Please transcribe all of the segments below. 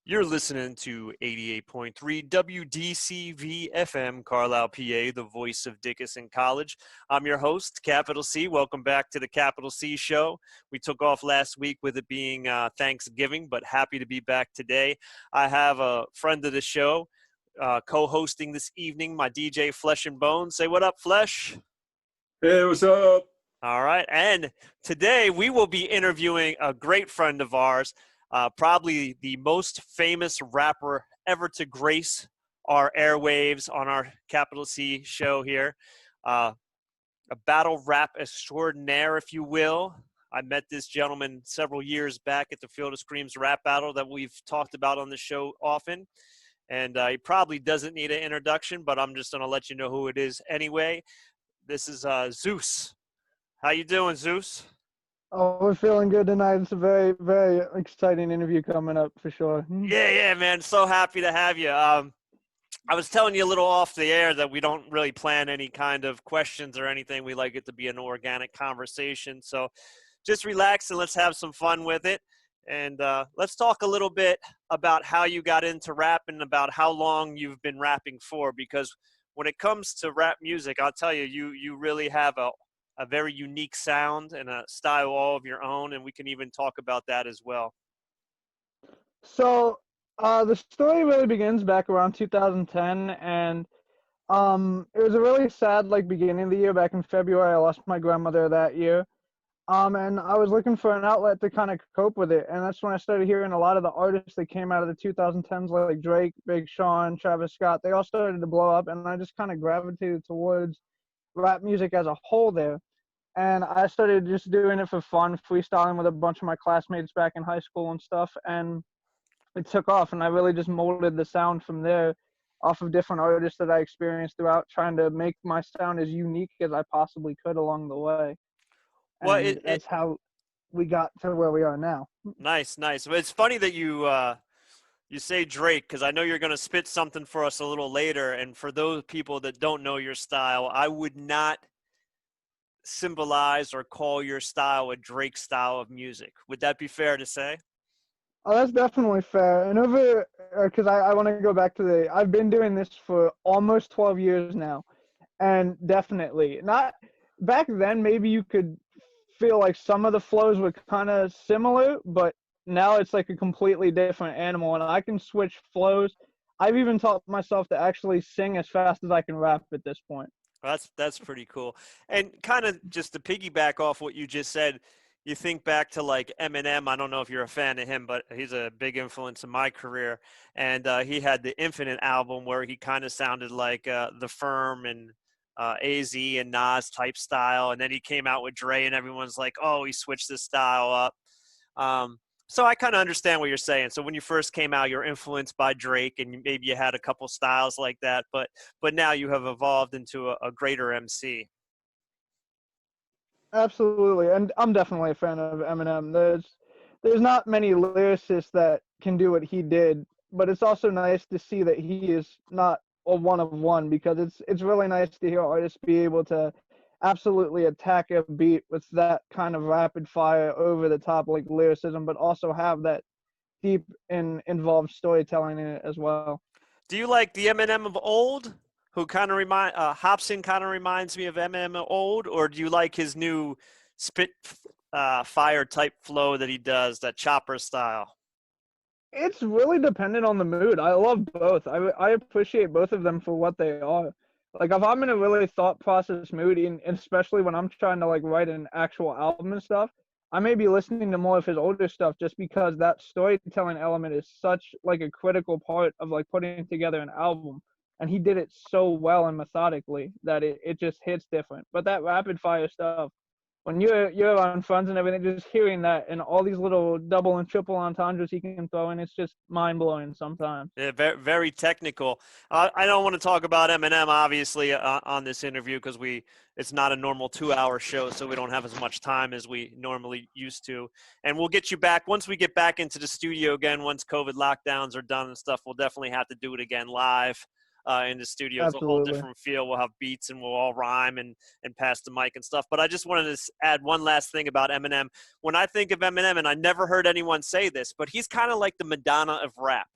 You're listening to 88.3 WDCV FM, Carlisle, PA, the voice of Dickson College. I'm your host, Capital C. Welcome back to the Capital C Show. We took off last week with it being Thanksgiving, but happy to be back today. I have a friend of the show co-hosting this evening, my DJ Flesh and Bones. Say what up, Flesh? Hey, what's up? All right, and today we will be interviewing a great friend of ours, probably the most famous rapper ever to grace our airwaves on our Capital C show here. A battle rap extraordinaire, if you will. I met this gentleman several years back at the Field of Screams rap battle that we've talked about on the show often. And he probably doesn't need an introduction, but I'm just going to let you know who it is anyway. This is Zeus. How you doing, Zeus? Oh, we're feeling good tonight. It's a very, very exciting interview coming up for sure. Yeah, man. So happy to have you. I was telling you a little off the air that we don't really plan any kind of questions or anything. We like it to be an organic conversation. So just relax and let's have some fun with it. And let's talk a little bit about how you got into rap and about how long you've been rapping for. Because when it comes to rap music, I'll tell you, you really have a very unique sound and a style all of your own, and we can even talk about that as well. So the story really begins back around 2010, and it was a really sad beginning of the year. Back in February, I lost my grandmother that year, and I was looking for an outlet to kind of cope with it, and that's when I started hearing a lot of the artists that came out of the 2010s, like Drake, Big Sean, Travis Scott. They all started to blow up, and I just kind of gravitated towards rap music as a whole there. And I started just doing it for fun, freestyling with a bunch of my classmates back in high school and stuff. And it took off, and I really just molded the sound from there off of different artists that I experienced throughout, trying to make my sound as unique as I possibly could along the way. And that's how we got to where we are now. Nice. It's funny that you say Drake, because I know you're going to spit something for us a little later. And for those people that don't know your style, I would not symbolize or call your style a Drake style of music. Would that be fair to say? Oh, that's definitely fair. And because I want to go back to I've been doing this for almost 12 years now. And definitely, not back then, maybe you could feel like some of the flows were kind of similar, but now it's like a completely different animal, and I can switch flows. I've even taught myself to actually sing as fast as I can rap at this point. That's pretty cool. And kind of just to piggyback off what you just said, you think back to like Eminem. I don't know if you're a fan of him, but he's a big influence in my career. And he had the Infinite album where he kind of sounded like The Firm and AZ and Nas type style. And then he came out with Dre and everyone's like, oh, he switched his style up. So I kind of understand what you're saying. So when you first came out, you're influenced by Drake, and maybe you had a couple styles like that, but now you have evolved into a greater MC. Absolutely, and I'm definitely a fan of Eminem. There's not many lyricists that can do what he did, but it's also nice to see that he is not a one of one, because it's really nice to hear artists be able to absolutely attack a beat with that kind of rapid fire over the top lyricism, but also have that deep and involved storytelling in it as well. Do you like the Eminem of old, who kind of Hobson kind of reminds me of Eminem of old, or do you like his new spit fire type flow that he does, that chopper style? It's really dependent on the mood. I love both. I appreciate both of them for what they are. Like, if I'm in a really thought process mood, and especially when I'm trying to write an actual album and stuff, I may be listening to more of his older stuff, just because that storytelling element is such a critical part of putting together an album. And he did it so well and methodically that it just hits different. But that rapid fire stuff, when you're on Friends and everything, just hearing that and all these little double and triple entendres he can throw in, it's just mind-blowing sometimes. Yeah, very, very technical. I don't want to talk about Eminem, obviously, on this interview, because it's not a normal 2-hour show, so we don't have as much time as we normally used to. And we'll get you back. Once we get back into the studio again, once COVID lockdowns are done and stuff, we'll definitely have to do it again live. in the studio. It's a whole Absolutely. different feel. We'll have beats and we'll all rhyme and pass the mic and stuff. But I just wanted to add one last thing about Eminem. When I think of Eminem, and I never heard anyone say this, but he's kind of like the Madonna of rap.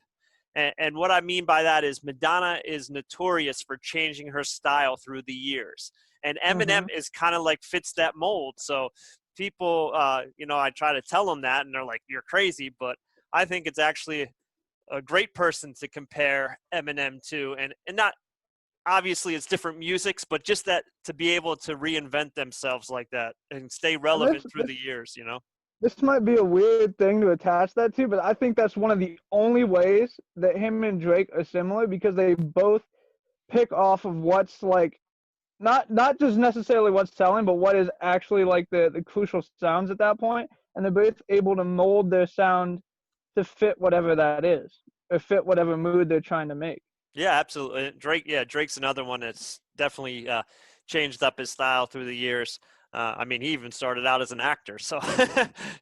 And what I mean by that is Madonna is notorious for changing her style through the years. And Eminem is kind of like fits that mold. So people, I try to tell them that and they're like, you're crazy. But I think it's actually a great person to compare Eminem to. And not obviously it's different musics, but just that to be able to reinvent themselves like that and stay relevant through the years, This might be a weird thing to attach that to, but I think that's one of the only ways that him and Drake are similar, because they both pick off of what's like not just necessarily what's selling, but what is actually like the crucial sounds at that point, and they're both able to mold their sound to fit whatever that is, or fit whatever mood they're trying to make. Yeah, absolutely. Drake's another one that's definitely changed up his style through the years. He even started out as an actor, so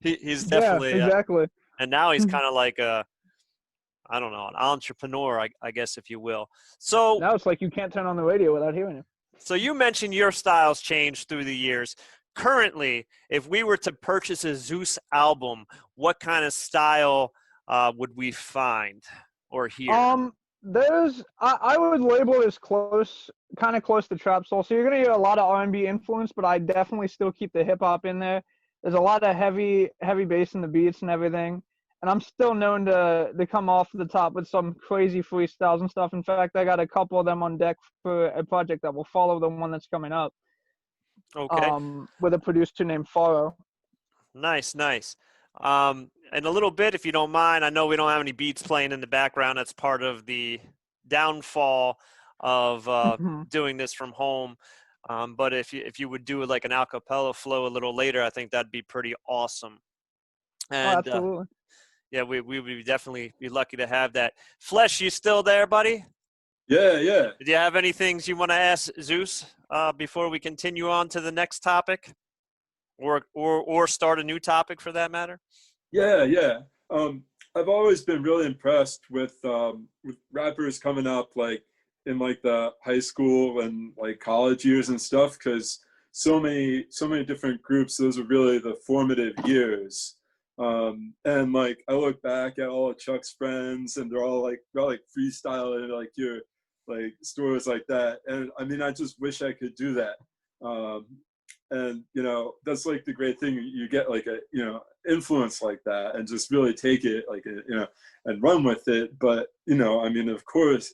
he's definitely exactly. And now he's kind of like an entrepreneur, I guess, if you will. So now it's like you can't turn on the radio without hearing it. So you mentioned your styles changed through the years. Currently, if we were to purchase a Zeus album, what kind of style would we find or hear? I would label it as kind of close to trap soul. So you're gonna hear a lot of R&B influence, but I definitely still keep the hip hop in there. There's a lot of heavy bass in the beats and everything, and I'm still known to come off the top with some crazy freestyles and stuff. In fact, I got a couple of them on deck for a project that will follow the one that's coming up. Okay. With a producer named Faro. Nice. And a little bit, if you don't mind, I know we don't have any beats playing in the background. That's part of the downfall of doing this from home. But if you would do like an a cappella flow a little later, I think that'd be pretty awesome. And absolutely. We would definitely be lucky to have that. Flesh, you still there, buddy? Yeah. Do you have any things you want to ask Zeus before we continue on to the next topic, or start a new topic for that matter? Yeah. I've always been really impressed with rappers coming up like in like the high school and like college years and stuff, because so many different groups, those are really the formative years. And like I look back at all of Chuck's friends and they're all like freestyling like your like stories like that, and I just wish I could do that. And that's like the great thing, you get like a influence like that and just really take it like and run with it. But of course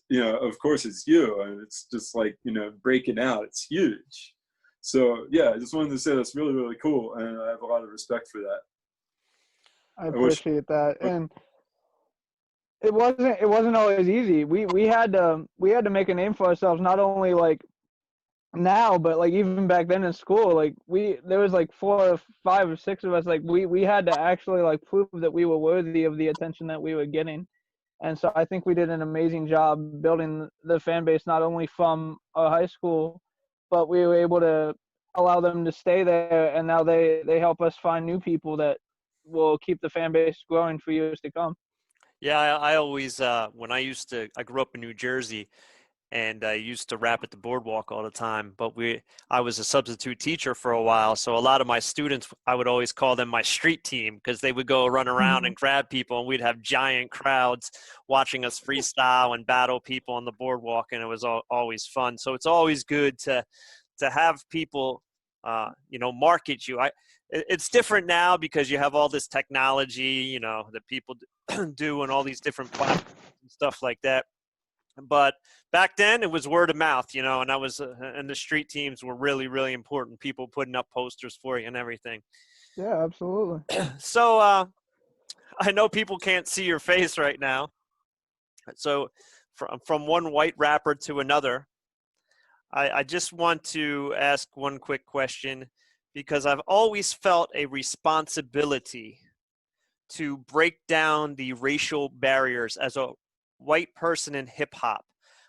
it's you, and it's just like breaking out, it's huge. So yeah, I just wanted to say that's really, really cool, and I have a lot of respect for that. I appreciate that. And it wasn't always easy. We had to make a name for ourselves, not only like now, but like even back then in school. Like there was like 4 or 5 or 6 of us. Like we had to actually like prove that we were worthy of the attention that we were getting. And so I think we did an amazing job building the fan base, not only from our high school, but we were able to allow them to stay there, and now they help us find new people that will keep the fan base growing for years to come. Yeah, I always when I grew up in New Jersey, and I used to rap at the boardwalk all the time. But I was a substitute teacher for a while, so a lot of my students, I would always call them my street team, because they would go run around and grab people, and we'd have giant crowds watching us freestyle and battle people on the boardwalk, and it was always fun. So it's always good to have people, market you. It's different now because you have all this technology, that people do, and all these different platforms and stuff like that. But back then it was word of mouth, and and the street teams were really, really important. People putting up posters for you and everything. Yeah, absolutely. So I know people can't see your face right now. So from one white rapper to another, I just want to ask one quick question, because I've always felt a responsibility to break down the racial barriers as a white person in hip hop.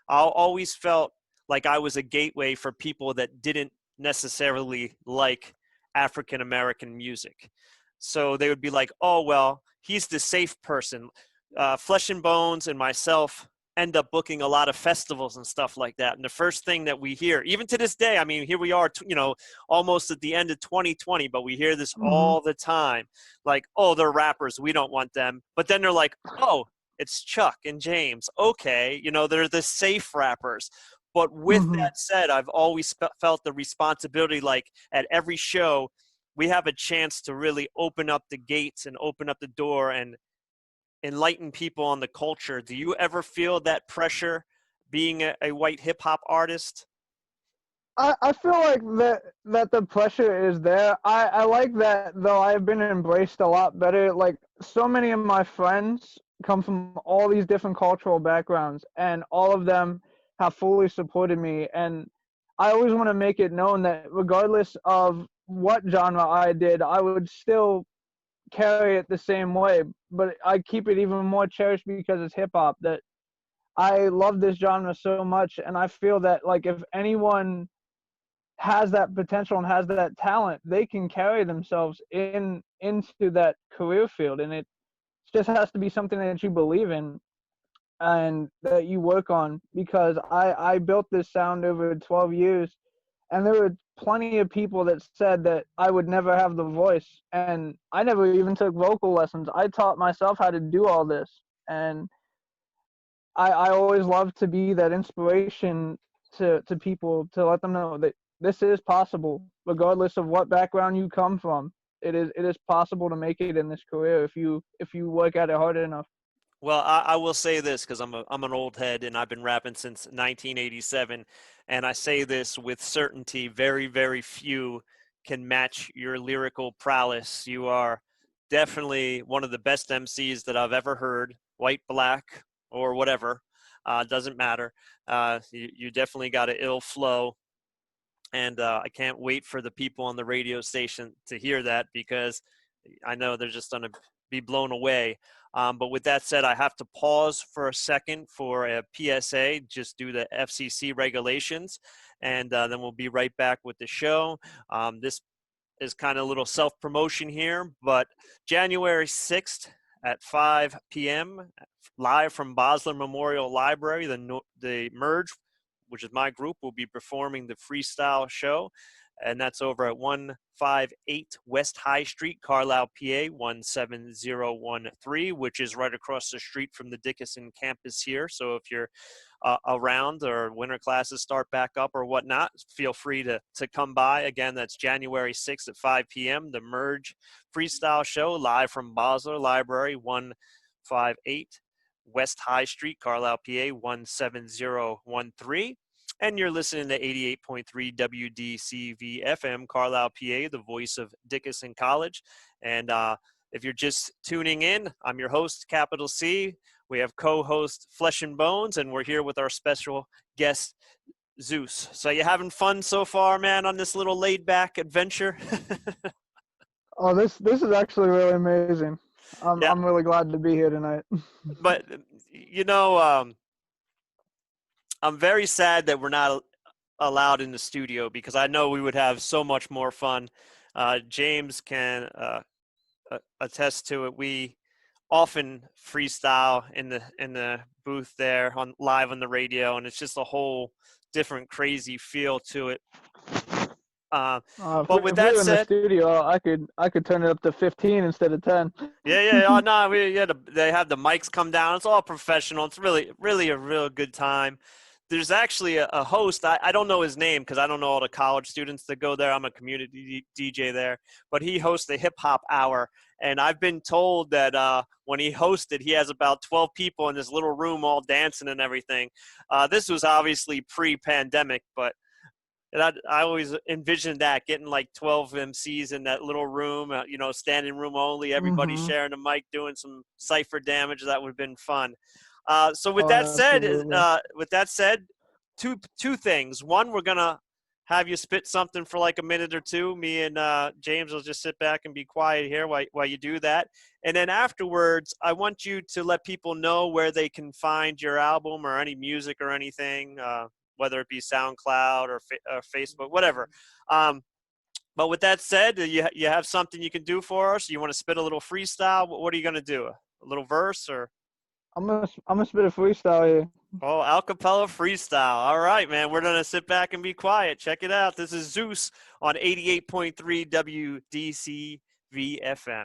I always felt like I was a gateway for people that didn't necessarily like African American music. So they would be like, oh, well, he's the safe person. Flesh and Bones and myself, end up booking a lot of festivals and stuff like that. And the first thing that we hear, even to this day, I mean, here we are, almost at the end of 2020, but we hear this all the time. Like, oh, they're rappers, we don't want them. But then they're like, oh, it's Chuck and James. Okay, they're the safe rappers. But with that said, I've always felt the responsibility, like at every show, we have a chance to really open up the gates and open up the door and enlighten people on the culture. Do you ever feel that pressure being a white hip hop artist? I feel like that the pressure is there. I like that, though. I've been embraced a lot better. Like, so many of my friends come from all these different cultural backgrounds, and all of them have fully supported me. And I always want to make it known that regardless of what genre I did, I would still carry it the same way. But I keep it even more cherished because it's hip hop. That I love this genre so much, and I feel that, like, if anyone has that potential and has that talent, they can carry themselves into that career field. And it just has to be something that you believe in and that you work on. Because I built this sound over 12 years, and there were plenty of people that said that I would never have the voice, and I never even took vocal lessons. I taught myself how to do all this, and I always love to be that inspiration to people, to let them know that this is possible, regardless of what background you come from. It is possible to make it in this career if you work at it hard enough. Well, I will say this, because I'm an old head and I've been rapping since 1987, and I say this with certainty: very, very few can match your lyrical prowess. You are definitely one of the best MCs that I've ever heard, white, black, or whatever. Doesn't matter. You definitely got an ill flow. And I can't wait for the people on the radio station to hear that, because I know they're just going to be blown away. But with that said, I have to pause for a second for a PSA, just due to FCC regulations, and then we'll be right back with the show. This is kind of a little self-promotion here, but January 6th at 5 p.m., live from Bosler Memorial Library, the Merge, which is my group, will be performing the freestyle show. And that's over at 158 West High Street, Carlisle, PA, 17013, which is right across the street from the Dickson campus here. So if you're around, or winter classes start back up or whatnot, feel free to come by. Again, that's January 6th at 5 p.m., the Merge Freestyle Show, live from Bosler Library, 158 West High Street, Carlisle, PA, 17013. And you're listening to 88.3 WDCV FM, Carlisle, PA, the voice of Dickson College. And if you're just tuning in, I'm your host, Capital C. We have co-host Flesh and Bones, and we're here with our special guest, Zeus. So you having fun so far, man, on this little laid-back adventure? Oh, this is actually really amazing. I'm really glad to be here tonight. But, I'm very sad that we're not allowed in the studio, because I know we would have so much more fun. James can attest to it. We often freestyle in the booth there, live on the radio, and it's just a whole different crazy feel to it. But with that said, in the studio, I could turn it up to 15 instead of 10. Yeah. Oh no, they have the mics come down. It's all professional. It's really a real good time. There's actually a host. I don't know his name, because I don't know all the college students that go there. I'm a community DJ there, but he hosts the hip hop hour. And I've been told that when he hosted, he has about 12 people in this little room all dancing and everything. This was obviously pre-pandemic, but I always envisioned that, getting like 12 MCs in that little room, standing room only, everybody sharing a mic, doing some cypher damage. That would have been fun. So with that said, two things. One, we're gonna have you spit something for like a minute or two. Me and James will just sit back and be quiet here while you do that. And then afterwards, I want you to let people know where they can find your album or any music or anything, whether it be SoundCloud or Facebook, whatever. But with that said, you have something you can do for us? You want to spit a little freestyle? What are you gonna do? A little verse or? I'm gonna spit a freestyle here. Oh, acapella freestyle. All right, man. We're going to sit back and be quiet. Check it out. This is Zeus on 88.3 WDCV FM.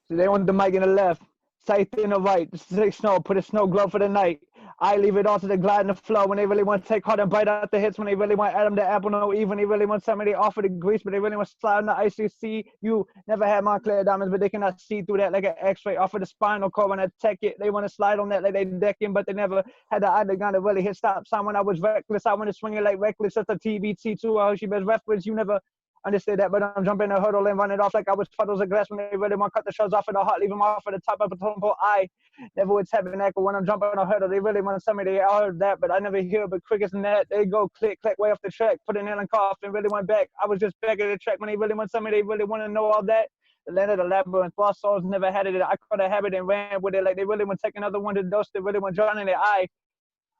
So they want the mic in the left, sight in the right. Say snow, put a snow glove for the night. I leave it all to the glide and the flow when they really want to take hard and bite out the hits, when they really want Adam the apple, no even. They really want somebody offer the grease, but they really want to slide on the icy sea. You never had Montclair diamonds, but they cannot see through that like an x-ray off of the spinal cord when I tech it. They want to slide on that like they decking, but they never had the eye to really hit stop sign when I was reckless. I want to swing it like reckless. That's a TBT too. Oh, she best reference. You never understood that, but I'm jumping a hurdle and running off like I was puddles of glass when they really want to cut the shells off of the heart, leave them off at the top of a totem pole. I never would tabernacle when I'm jumping a hurdle. They really want somebody, I heard that, but I never hear. But quick as that, they go click, click way off the track, put a nail in cough and really went back. I was just back at the track when they really want somebody, they really want to know all that. The land of the labyrinth, lost souls never had it. I caught a habit and ran with it like they really want to take another one to the dose. They really want drowning it. I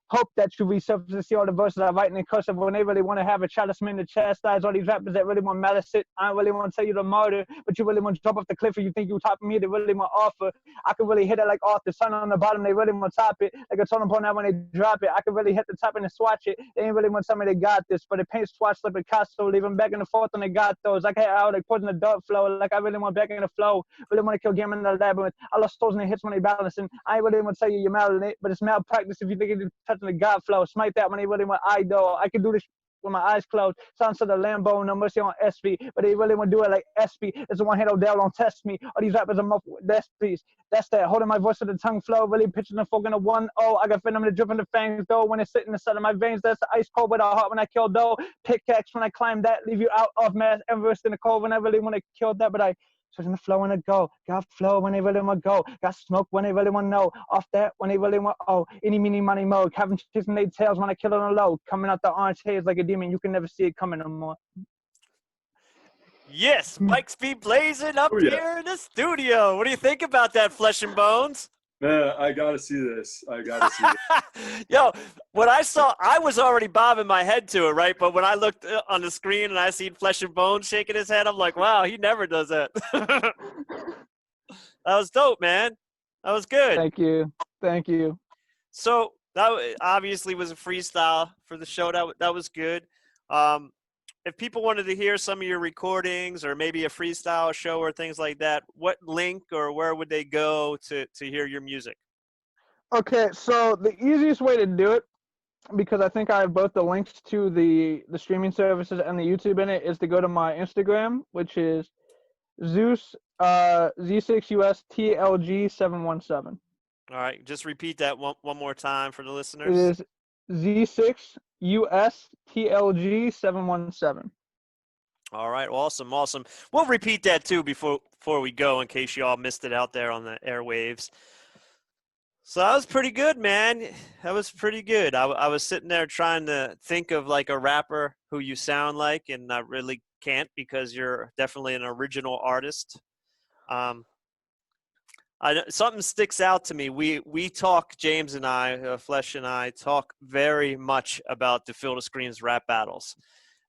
hope that you resurface and see all the verses I write in cursive when they really want to have a chastisement to chastise all these rappers that really want malice it. I don't really want to tell you to martyr, but you really want to jump off the cliff and you think you top me, they really want to offer. I can really hit it like off the sun on the bottom, they really want to top it. Like a totem pole now when they drop it. I can really hit the top and then swatch it. They ain't really want somebody that got this, but it paint swatch like Picasso, leave them back in the forth and they got those. Like how they put in the dark flow, like I really want back in the flow. Really want to kill game in the labyrinth. I lost souls in the hits when they balancing. I ain't really want to tell you you're mad at it, but it's malpractice if you think you're touching the God flow. Smite that when they really want idol. I can do this with my eyes closed. Sounds to the Lambo, no mercy on SP, but they really want to do it like SP. It's the one hand Odell don't test me. All these rappers are muffled with SPs. That's that. Holding my voice to the tongue flow, really pitching the folk in a 1-0. I got venom in the drip in the fangs though. When it's sitting inside of my veins, that's the ice cold with a heart when I kill dough. Pickaxe when I climb that, leave you out of mass. Everest in the cold when I really want to kill that, but I switching the flow when I go. Got flow when they really want to go. Got smoke when they really want to know. Off that when they really want, oh, any, meeny, money, mode. Having chasing their tails when I kill it on low. Coming out the orange haze like a demon. You can never see it coming no more. Yes, Mike's be blazing up here in the studio. What do you think about that, Flesh and Bones? Man, I gotta see this. I gotta see it. Yo, when I saw, I was already bobbing my head to it, right? But when I looked on the screen and I seen Flesh and Bones shaking his head, I'm like, wow, he never does that. That was dope, man. That was good. Thank you. Thank you. So that obviously was a freestyle for the show. That was good. If people wanted to hear some of your recordings or maybe a freestyle show or things like that, what link or where would they go to hear your music? Okay, so the easiest way to do it, because I think I have both the links to the streaming services and the YouTube in it, is to go to my Instagram, which is Zeus Z6US TLG 717. All right, just repeat that one more time for the listeners. It is Z6US TLG 717. All right, awesome. We'll repeat that too before we go in case you all missed it out there on the airwaves. So that was pretty good, man. That was pretty good. I was sitting there trying to think of like a rapper who you sound like, and I really can't because you're definitely an original artist. Something sticks out to me. We talk, James and I, Flesh and I, talk very much about the Field of Screams rap battles.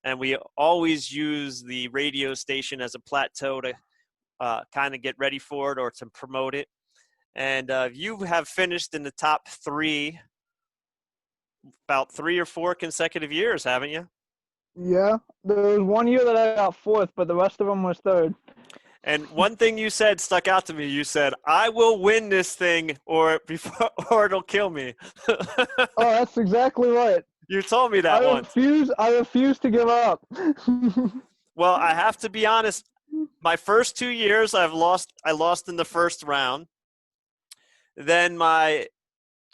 And we always use the radio station as a plateau to kind of get ready for it or to promote it. And you have finished in the top 3 about 3 or 4 consecutive years, haven't you? Yeah, there was one year that I got 4th, but the rest of them was 3rd. And one thing you said stuck out to me. You said, "I will win this thing, or it'll kill me." Oh, that's exactly right. You told me that once. I refuse to give up. Well, I have to be honest. My first 2 years, I lost in the first round. Then my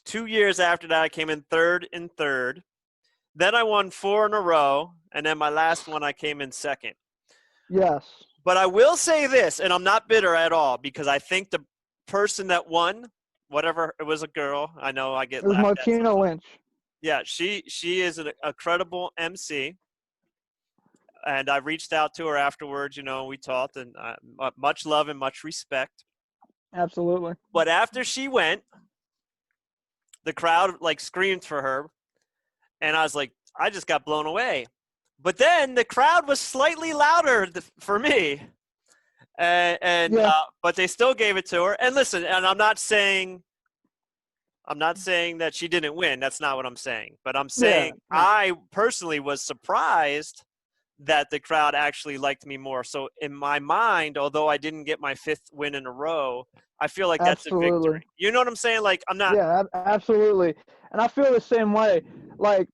2 years after that, I came in third. Then I won 4 in a row, and then my last one, I came in second. Yes. But I will say this, and I'm not bitter at all, because I think the person that won, whatever, it was a girl. I know I get laughed at. It was Martina Lynch. Yeah, she is a credible MC. And I reached out to her afterwards, we talked, and much love and much respect. Absolutely. But after she went, the crowd, screamed for her. And I was like, I just got blown away. But then the crowd was slightly louder for me. But they still gave it to her. And listen, and I'm not saying I'm not saying that she didn't win. That's not what I'm saying. But I'm saying Yeah. I personally was surprised that the crowd actually liked me more. So in my mind, although I didn't get my 5th win in a row, I feel like that's a Absolutely. victory. You know what I'm saying? Like, I'm not. Yeah, absolutely. And I feel the same way. Like,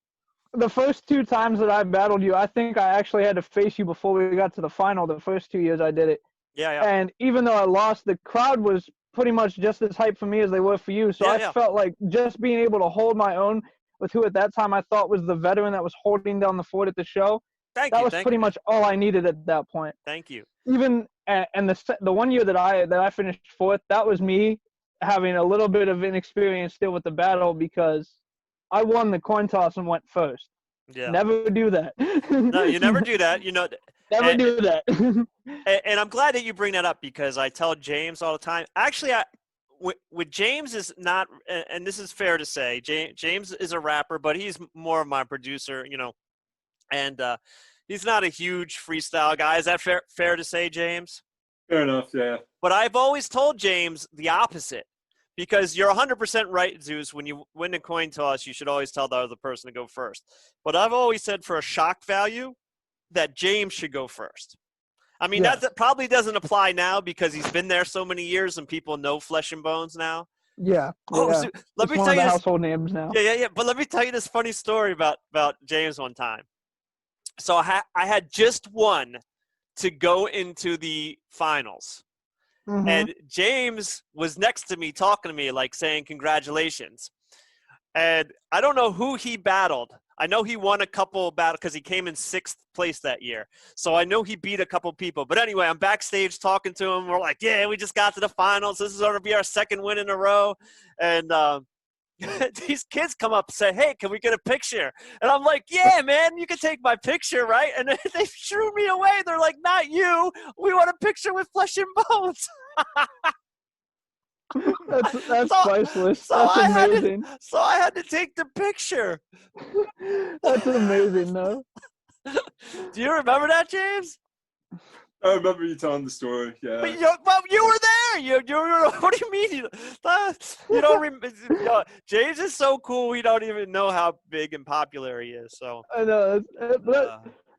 the first 2 times that I battled you, I think I actually had to face you before we got to the final the first 2 years I did it. Yeah, yeah. And even though I lost, the crowd was pretty much just as hyped for me as they were for you. So Yeah, I yeah. felt like just being able to hold my own with who at that time I thought was the veteran that was holding down the fort at the show, Thank that you. was Thank pretty you, man. much all I needed at that point. Thank you. Even and the one year that I finished 4th, that was me having a little bit of inexperience still with the battle because I won the coin toss and went first. Yeah. Never do that. No, you never do that. You know. Never do that. And I'm glad that you bring that up because I tell James all the time. Actually, with James is not, and this is fair to say, James is a rapper, but he's more of my producer, you know, and he's not a huge freestyle guy. Is that fair to say, James? Fair enough, yeah. But I've always told James the opposite because you're 100% right, Zeus. When you win a coin toss, you should always tell the other person to go first. But I've always said for a shock value that James should go first. I mean, Yeah. that probably doesn't apply now because he's been there so many years and people know Flesh and Bones now. Yeah. Oh, yeah. so let It's me one tell of you the this. household names now. Yeah. But let me tell you this funny story about James one time. So I had just won to go into the finals. Mm-hmm. And James was next to me talking to me, like saying congratulations. And I don't know who he battled. I know he won a couple battles because he came in 6th place that year. So I know he beat a couple people. But anyway, I'm backstage talking to him. We're like, yeah, we just got to the finals. This is going to be our 2nd win in a row. And these kids come up and say, hey, can we get a picture? And I'm like, yeah, man, you can take my picture, right? And they threw me away. They're like, not you. We want a picture with Flesh and Bones. That's priceless. So That's amazing. I had to take the picture. That's amazing, though. Do you remember that, James? I remember you telling the story, yeah. But you were there. You what do you mean? You don't remember? James is so cool. We don't even know how big and popular he is. So I know.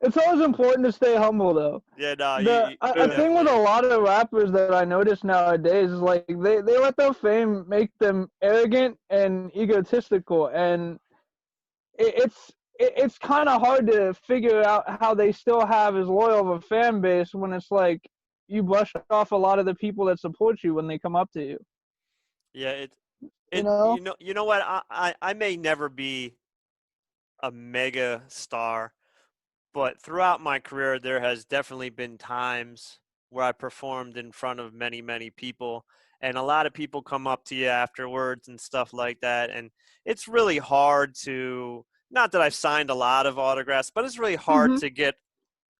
It's always important to stay humble, though. yeah, no. I think with a lot of rappers that I notice nowadays is like they let their fame make them arrogant and egotistical, and it's kind of hard to figure out how they still have as loyal of a fan base when it's like you brush off a lot of the people that support you when they come up to you. Yeah, You know? You know what? I may never be a mega star, but throughout my career, there has definitely been times where I performed in front of many, many people, and a lot of people come up to you afterwards and stuff like that, and it's really hard to. Not that I've signed a lot of autographs, but it's really hard to get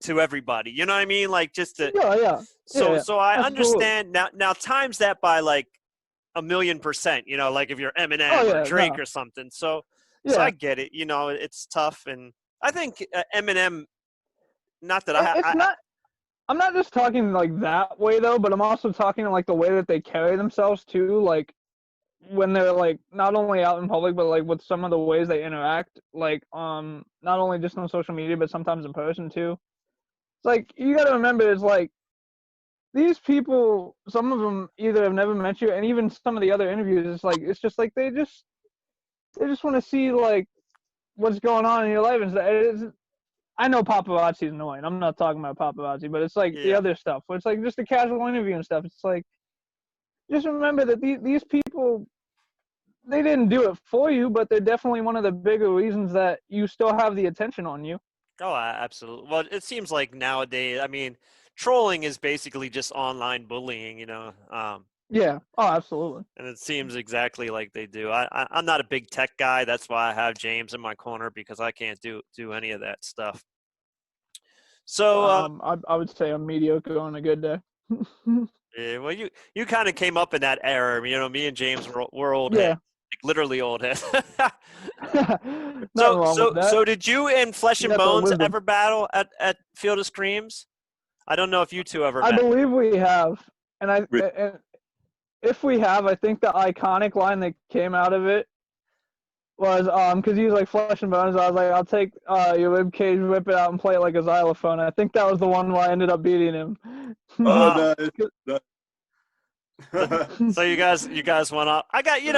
to everybody. You know what I mean? Like just to. Yeah. So I Absolutely. understand now. Times that by like 1,000,000%. You know, like if you're Eminem or Drake or something. So I get it. You know, it's tough, and I think Eminem. Not that I'm not just talking like that way though, but I'm also talking like the way that they carry themselves too. Like when they're like not only out in public, but like with some of the ways they interact, like not only just on social media, but sometimes in person too. It's like you got to remember, it's like these people, some of them either have never met you, and even some of the other interviews, it's just like they just want to see like what's going on in your life. And I know paparazzi is annoying. I'm not talking about paparazzi, but it's like the other stuff. Where it's like just a casual interview and stuff. It's like just remember that these people, they didn't do it for you, but they're definitely one of the bigger reasons that you still have the attention on you. Oh, absolutely. Well, it seems like nowadays, I mean, trolling is basically just online bullying, you know. Yeah. Oh, absolutely. And it seems exactly like they do. I'm not a big tech guy. That's why I have James in my corner because I can't do any of that stuff. So I would say I'm mediocre on a good day. yeah, well, you kind of came up in that era. You know, me and James we're old heads, like literally old heads. So did you and Flesh and Bones ever battle at Field of Screams? I don't know if you two ever. I believe we have, and if we have, I think the iconic line that came out of it was because he was like Flesh and Bones. I was like, I'll take your rib cage, whip it out, and play it like a xylophone. I think that was the one where I ended up beating him. Oh, nice. So you guys went up. I got, hey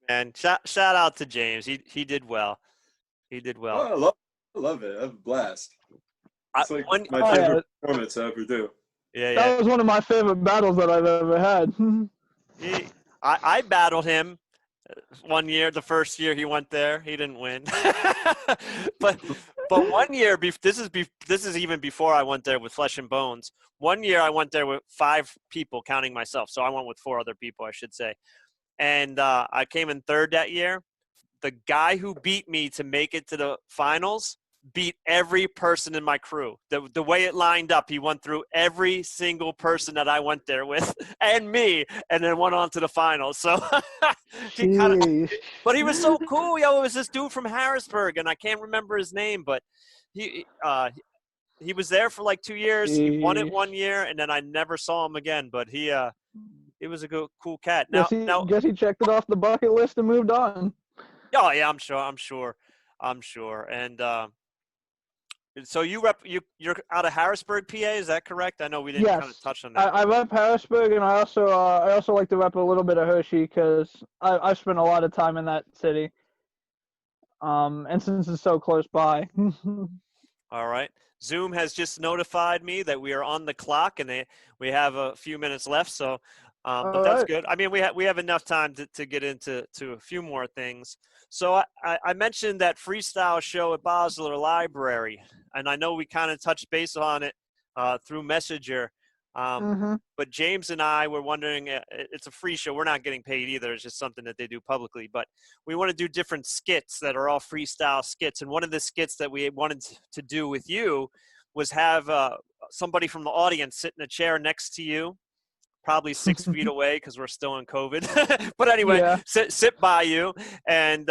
man, shout out to James. He did well. He did well. Oh, I love it. I have a blast. It's like my favorite performance I ever do. Yeah. That was one of my favorite battles that I've ever had. I battled him one year. The first year he went there, he didn't win. but 1 year, this is even before I went there with Flesh and Bones. 1 year I went there with 5 people, counting myself. So I went with 4 other people, I should say. And I came in third that year. The guy who beat me to make it to the finals beat every person in my crew. The way it lined up, he went through every single person that I went there with and me, and then went on to the finals. So but he was so cool. It was this dude from Harrisburg, and I can't remember his name, but he was there for like 2 years. He won it 1 year, and then I never saw him again. But he was a cool cat. Guess he checked it off the bucket list and moved on. Oh yeah, I'm sure. And so you're out of Harrisburg, PA, is that correct? I know we didn't kind of touch on that. I rep Harrisburg, and I also like to rep a little bit of Hershey because I've spent a lot of time in that city. And since it's so close by. All right. Zoom has just notified me that we are on the clock, and we have a few minutes left. So, but that's good. I mean, we have enough time to get into a few more things. So I mentioned that freestyle show at Bosler Library, and I know we kind of touched base on it through Messenger. But James and I were wondering, it's a free show. We're not getting paid either. It's just something that they do publicly. But we want to do different skits that are all freestyle skits. And one of the skits that we wanted to do with you was have somebody from the audience sit in a chair next to you, probably 6 feet away because we're still in COVID. But anyway, sit by you, and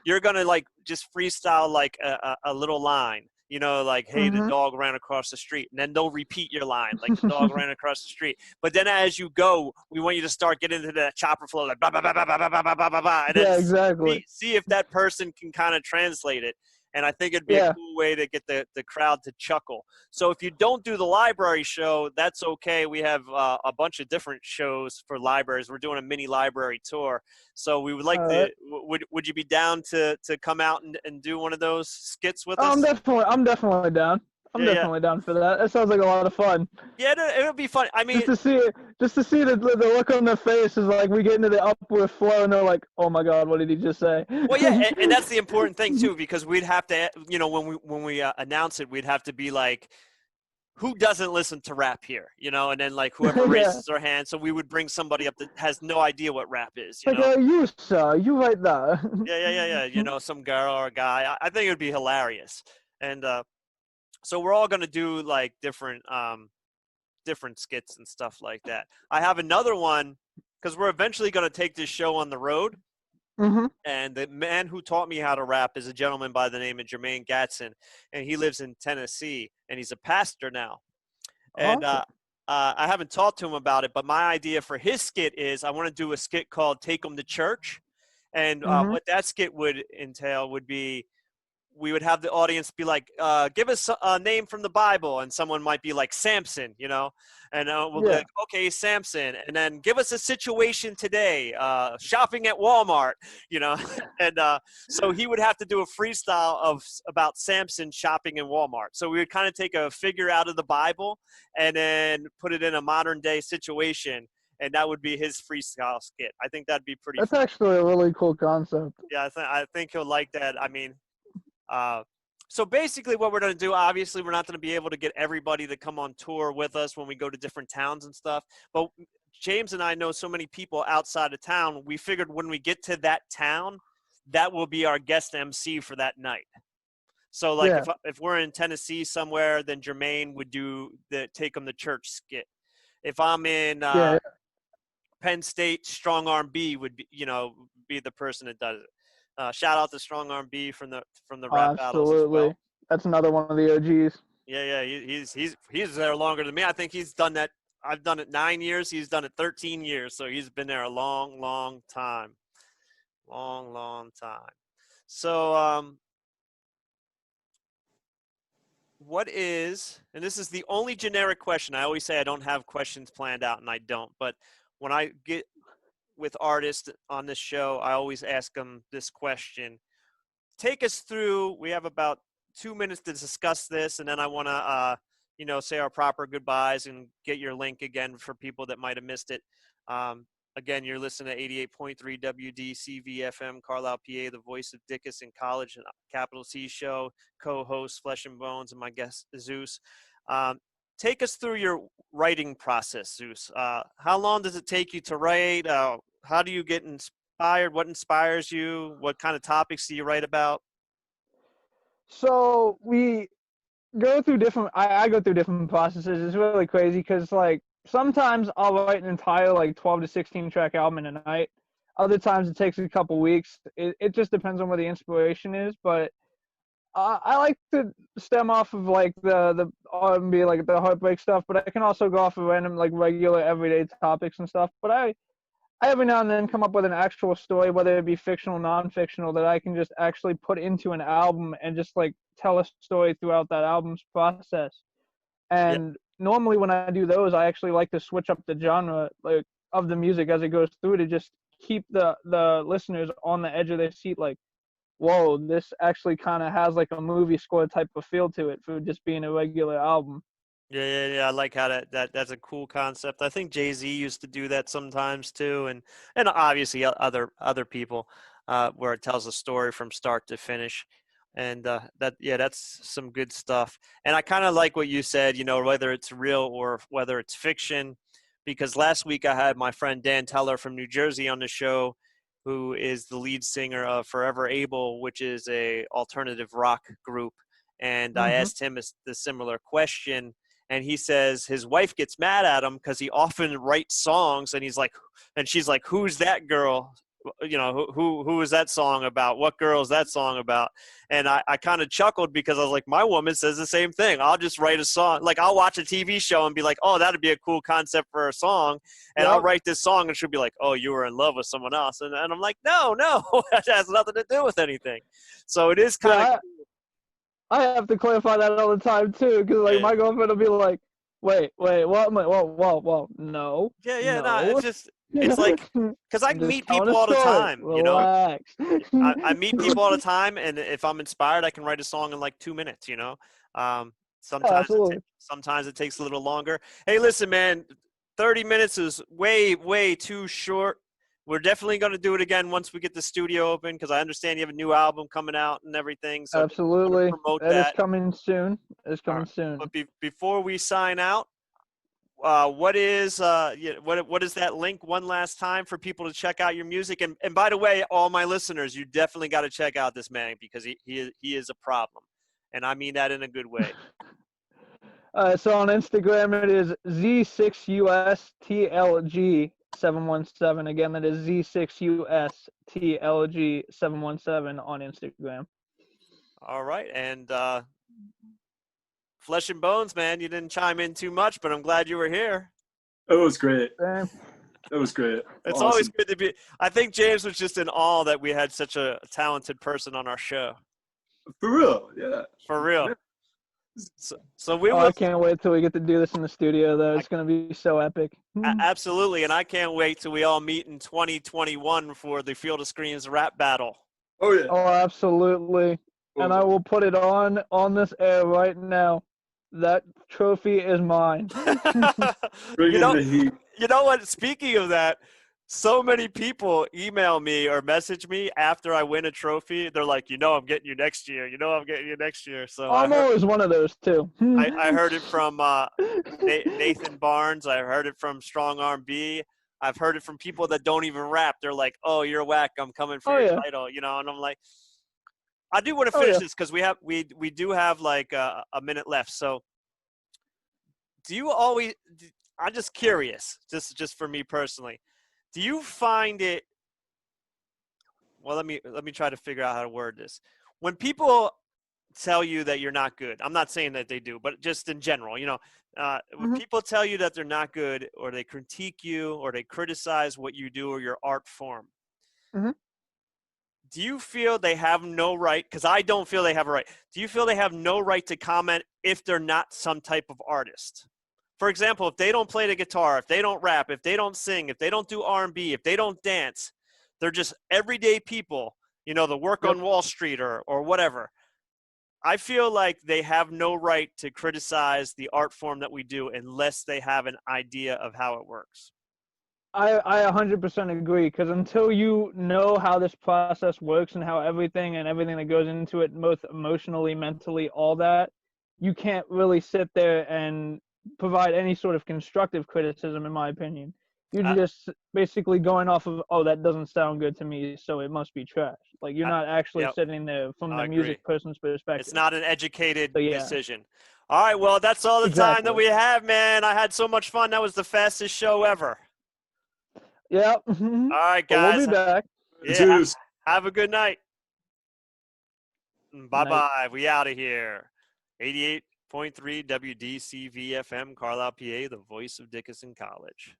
you're going to like just freestyle like a little line. You know, like, hey, the dog ran across the street. And then they'll repeat your line, like the dog ran across the street. But then as you go, we want you to start getting into that chopper flow, like, blah, blah, blah, blah, blah, blah, blah, blah, blah, blah. And then exactly. See if that person can kind of translate it. And I think it'd be a cool way to get the crowd to chuckle. So if you don't do the library show, that's okay. We have a bunch of different shows for libraries. We're doing a mini library tour. So we would like to would you be down to come out and do one of those skits with us? I'm definitely down. I'm definitely down for that. That sounds like a lot of fun. Yeah, it'll be fun. I mean, just to see the look on their face is like we get into the upward flow and they're like, oh my God, what did he just say? Well, yeah, and that's the important thing too, because we'd have to, you know, when we announce it, we'd have to be like, who doesn't listen to rap here, you know, and then like whoever raises their hand. So we would bring somebody up that has no idea what rap is. You know? You sir, you right there. Yeah. You know, some girl or a guy. I think it would be hilarious. And so we're all going to do like different skits and stuff like that. I have another one because we're eventually going to take this show on the road. And the man who taught me how to rap is a gentleman by the name of Jermaine Gatson, and he lives in Tennessee, and he's a pastor now. And I haven't talked to him about it, but my idea for his skit is I want to do a skit called Take 'Em to Church. And what that skit would entail would be we would have the audience be like, give us a name from the Bible. And someone might be like Samson, you know, and we'll be like, okay, Samson. And then give us a situation today, shopping at Walmart, you know. And so he would have to do a freestyle about Samson shopping in Walmart. So we would kind of take a figure out of the Bible and then put it in a modern day situation. And that would be his freestyle skit. I think that'd be pretty fun. Actually a really cool concept. Yeah, I think he'll like that. I mean, so basically what we're going to do, obviously we're not going to be able to get everybody to come on tour with us when we go to different towns and stuff, but James and I know so many people outside of town. We figured when we get to that town, that will be our guest MC for that night. So like if we're in Tennessee somewhere, then Jermaine would do the Take 'Em to Church skit. If I'm in Penn State, Strong Arm B would be, you know, be the person that does it. Shout out to Strong Arm B from the rap battles as well. That's another one of the OGs. Yeah, he's there longer than me. I think he's done that I've done it 9 years. He's done it 13 years. So he's been there a long, long time. Long, long time. So what is, and this is the only generic question. I always say I don't have questions planned out, and I don't. But when I get with artists on this show, I always ask them this question. Take us through, we have about 2 minutes to discuss this, and then I want to, say our proper goodbyes and get your link again for people that might have missed it. Again, you're listening to 88.3 WDCV-FM, Carlisle, PA, the voice of Dickson College and Capital C Show, co-host Flesh and Bones, and my guest, Zeus. Take us through your writing process, Zeus. How long does it take you to write? How do you get inspired? What inspires you? What kind of topics do you write about? So we go through different. I go through different processes. It's really crazy because like sometimes I'll write an entire like 12 to 16 track album in a night. Other times it takes a couple weeks. It just depends on where the inspiration is. But I like to stem off of like the R&B, like the heartbreak stuff. But I can also go off of random like regular everyday topics and stuff. But I every now and then come up with an actual story, whether it be fictional, non-fictional, that I can just actually put into an album and just like tell a story throughout that album's process. And normally when I do those, I actually like to switch up the genre like of the music as it goes through to just keep the listeners on the edge of their seat. Like, whoa, this actually kind of has like a movie score type of feel to it for just being a regular album. Yeah. I like how that's a cool concept. I think Jay-Z used to do that sometimes too, and obviously other people, where it tells a story from start to finish, and that's some good stuff. And I kind of like what you said, whether it's real or whether it's fiction, because last week I had my friend Dan Teller from New Jersey on the show, who is the lead singer of Forever Able, which is a alternative rock group, and I asked him the similar question. And he says his wife gets mad at him because he often writes songs, and she's like, "Who's that girl? Who is that song about? What girl is that song about?" And I kind of chuckled because I was like, my woman says the same thing. I'll just write a song. Like, I'll watch a TV show and be like, "Oh, that'd be a cool concept for a song." And I'll write this song, and she'll be like, "Oh, you were in love with someone else." And I'm like, no, that has nothing to do with anything. So it is kind of. I have to clarify that all the time too, because like my girlfriend will be like, "Wait, what?" I'm like, "Whoa, no." Yeah. No. It's like, because I meet people all the time, Relax. I meet people all the time, and if I'm inspired, I can write a song in like 2 minutes, Sometimes it takes a little longer. Hey, listen, man, 30 minutes is way too short. We're definitely going to do it again once we get the studio open, because I understand you have a new album coming out and everything. So absolutely, promote that is coming soon. It's coming soon. But before we sign out, what is that link one last time for people to check out your music? And by the way, all my listeners, you definitely got to check out this man, because he is a problem, and I mean that in a good way. So on Instagram it is Z6US TLG 717. Again, that is Z6US TLG 717 on Instagram. All right, and Flesh and Bones, man, you didn't chime in too much, but I'm glad you were here. It was great. It was great. It's awesome. Always good to be. I think James was just in awe that we had such a talented person on our show. For real, yeah. For real. Yeah. So we will. I can't wait till we get to do this in the studio, though. It's going to be so epic. Absolutely, and I can't wait till we all meet in 2021 for the Field of Screams rap battle. Oh yeah. Oh, absolutely. And I will put it on this air right now. That trophy is mine. Bring in the heat. You know what? Speaking of that, so many people email me or message me after I win a trophy. They're like, I'm getting you next year. I'm getting you next year. So I'm always one of those too. I heard it from Nathan Barnes. I heard it from Strong Arm B. I've heard it from people that don't even rap. They're like, "Oh, you're whack. I'm coming for your title." And I'm like, I do want to finish this because we do have like a minute left. So do you always? I'm just curious, just for me personally. Do you find it? Well, let me try to figure out how to word this. When people tell you that you're not good, I'm not saying that they do, but just in general, when people tell you that they're not good, or they critique you, or they criticize what you do or your art form, Mhm. do you feel they have no right? Because I don't feel they have a right. Do you feel they have no right to comment if they're not some type of artist? For example, if they don't play the guitar, if they don't rap, if they don't sing, if they don't do R&B, if they don't dance, they're just everyday people, the work Yep. on Wall Street or whatever. I feel like they have no right to criticize the art form that we do unless they have an idea of how it works. I 100% agree, because until you know how this process works and how everything that goes into it, both emotionally, mentally, all that, you can't really sit there and provide any sort of constructive criticism, in my opinion. You're I, just basically going off of, oh, that doesn't sound good to me, so it must be trash. Like, you're I, not actually yep, sitting there from I the agree. music person's It's perspective. not an educated So, yeah, decision. All right, well, that's all the time that exactly. we have, man. I had so much fun. That was the fastest show ever. Yeah. All right, But we'll guys. be back. Yeah, Zeus. have a good night. Night. Bye-bye. We out of here. 88.3 WDCV FM, Carlisle, PA, the voice of Dickson College.